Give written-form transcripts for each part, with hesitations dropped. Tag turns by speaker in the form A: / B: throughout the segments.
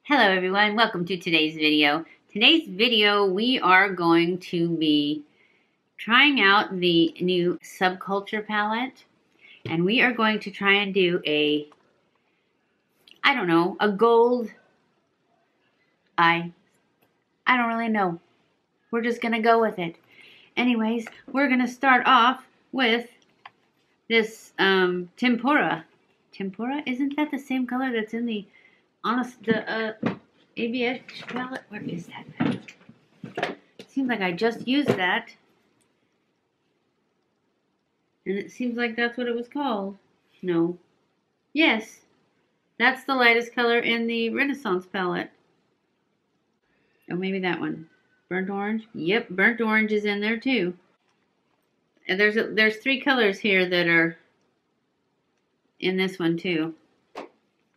A: Hello everyone, welcome to today's video. Today's video we are going to be trying out the new Subculture palette, and we are going to try and do a gold eye. I don't really know. We're just gonna go with it. Anyways, we're gonna start off with this Tempura. Tempura? Isn't that the same color that's in the ABH palette? Where is that palette? It seems like I just used that. And it seems like that's what it was called. No. Yes. That's the lightest color in the Renaissance palette. Oh, maybe that one. Burnt orange? Yep, burnt orange is in there too. And there's three colors here that are in this one too.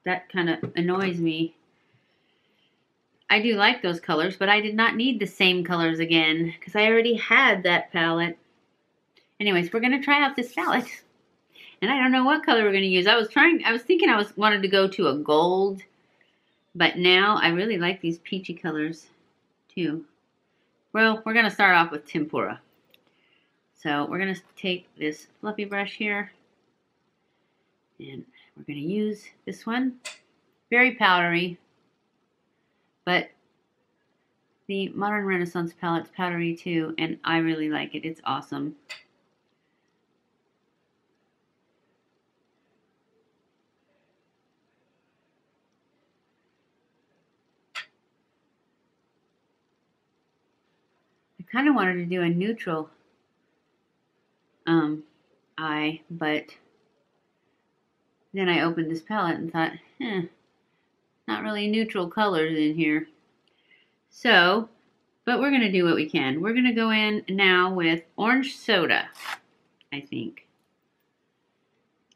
A: That kind of annoys me. I do like those colors, but I did not need the same colors again because I already had that palette. Anyways, we're going to try out this palette. And I don't know what color we're going to use. I was thinking I wanted to go to a gold, but now I really like these peachy colors too. Well, we're going to start off with Tempura. So we're going to take this fluffy brush here, and we're going to use this one. Very powdery, but the Modern Renaissance palette's powdery too, and I really like it. It's awesome. I kind of wanted to do a neutral eye, but then I opened this palette and thought, not really neutral colors in here. So, but we're going to do what we can. We're going to go in now with Orange Soda, I think,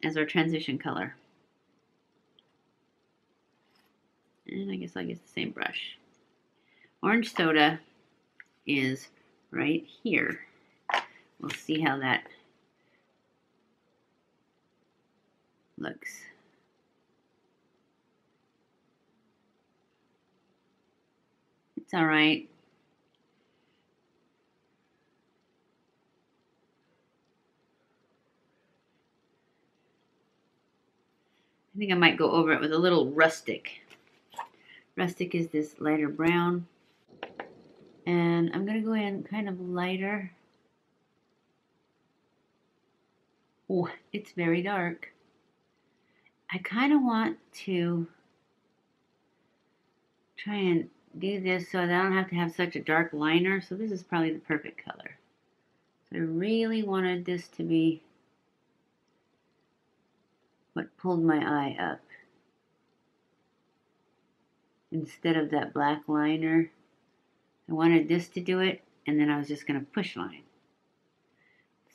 A: as our transition color. And I guess I'll use the same brush. Orange Soda is right here. We'll see how that looks. It's all right. I think I might go over it with a little rustic. Rustic is this lighter brown. And I'm going to go in kind of lighter. Oh, it's very dark. I kind of want to try and do this so that I don't have to have such a dark liner. So this is probably the perfect color. So I really wanted this to be what pulled my eye up, instead of that black liner. I wanted this to do it, and then I was just going to push line.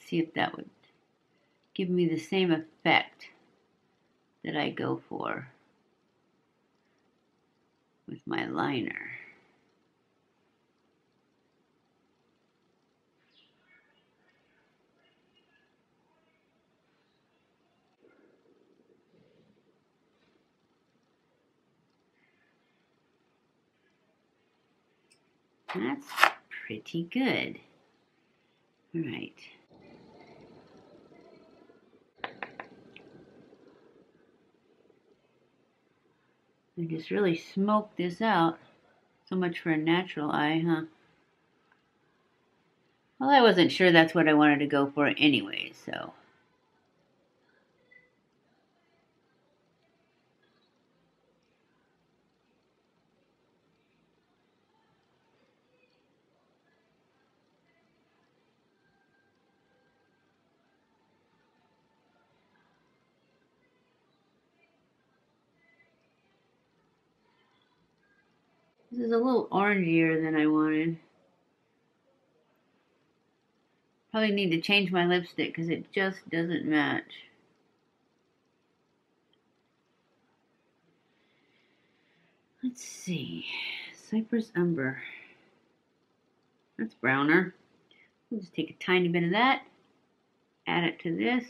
A: See if that would give me the same effect that I go for with my liner. That's pretty good. All right. I just really smoked this out. So much for a natural eye, huh? Well, I wasn't sure that's what I wanted to go for anyway, so. This is a little orangier than I wanted. Probably need to change my lipstick because it just doesn't match. Let's see. Cypress Umber. That's browner. We'll just take a tiny bit of that, add it to this.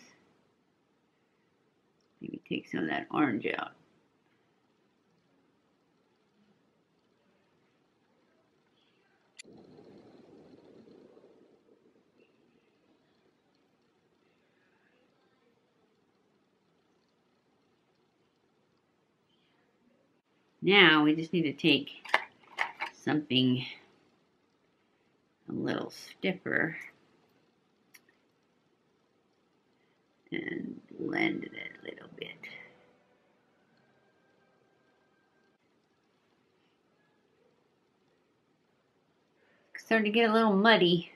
A: Maybe take some of that orange out. Now we just need to take something a little stiffer and blend it a little bit. It's starting to get a little muddy.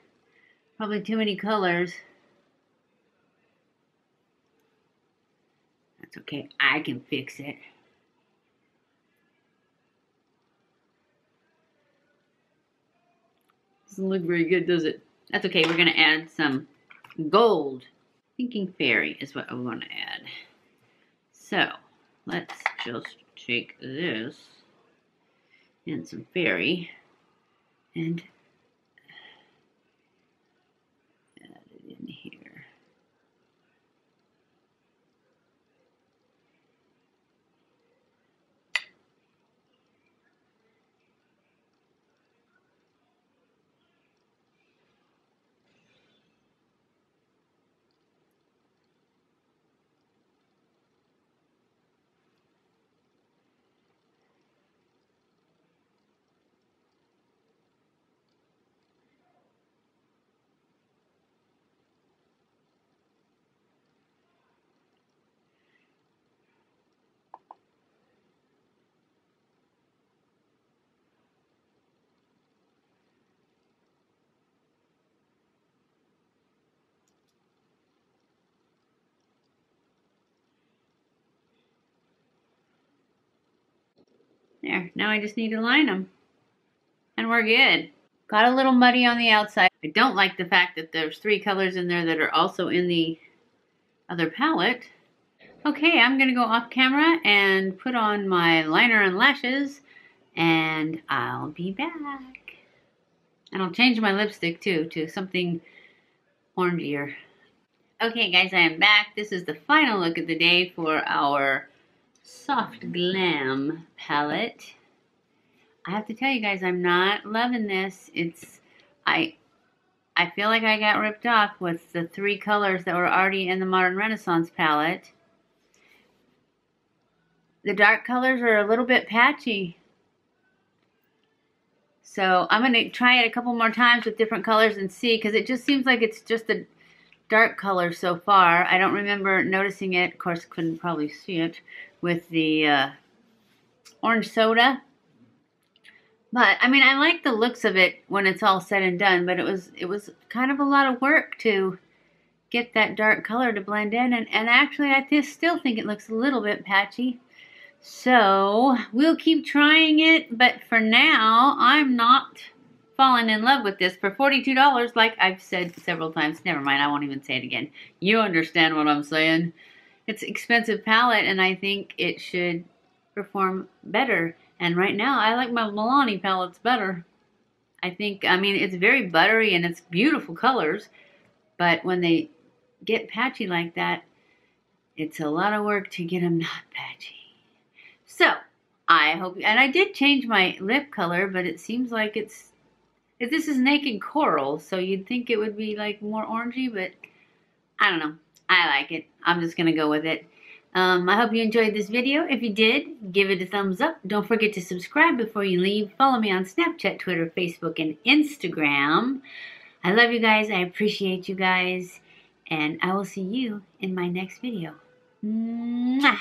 A: Probably too many colors. That's okay, I can fix it. Doesn't look very good, does it? That's okay, we're gonna add some gold. Thinking fairy is what I want to add. So, let's just take this and some fairy and add it in here. There, now I just need to line them. And we're good. Got a little muddy on the outside. I don't like the fact that there's 3 colors in there that are also in the other palette. Okay, I'm gonna go off camera and put on my liner and lashes, and I'll be back. And I'll change my lipstick too to something orangier. Okay guys, I am back. This is the final look of the day for our Soft Glam palette. I have to tell you guys, I'm not loving this. I feel like I got ripped off with the 3 colors that were already in the Modern Renaissance palette. The dark colors are a little bit patchy. So I'm going to try it a couple more times with different colors and see, because it just seems like it's just a dark color so far. I don't remember noticing it. Of course, couldn't probably see it with the orange soda. But, I mean, I like the looks of it when it's all said and done, but it was kind of a lot of work to get that dark color to blend in. And actually, I still think it looks a little bit patchy. So, we'll keep trying it, but for now, I'm not falling in love with this. For $42, like I've said several times, never mind, I won't even say it again. You understand what I'm saying. It's an expensive palette, and I think it should perform better. And right now, I like my Milani palettes better. I think, I mean, it's very buttery and it's beautiful colors. But when they get patchy like that, it's a lot of work to get them not patchy. So, I hope, and I did change my lip color, but it seems like this is Naked Coral. So you'd think it would be like more orangey, but I don't know. I like it. I'm just going to go with it. I hope you enjoyed this video. If you did, give it a thumbs up. Don't forget to subscribe before you leave. Follow me on Snapchat, Twitter, Facebook, and Instagram. I love you guys. I appreciate you guys. And I will see you in my next video. Mwah!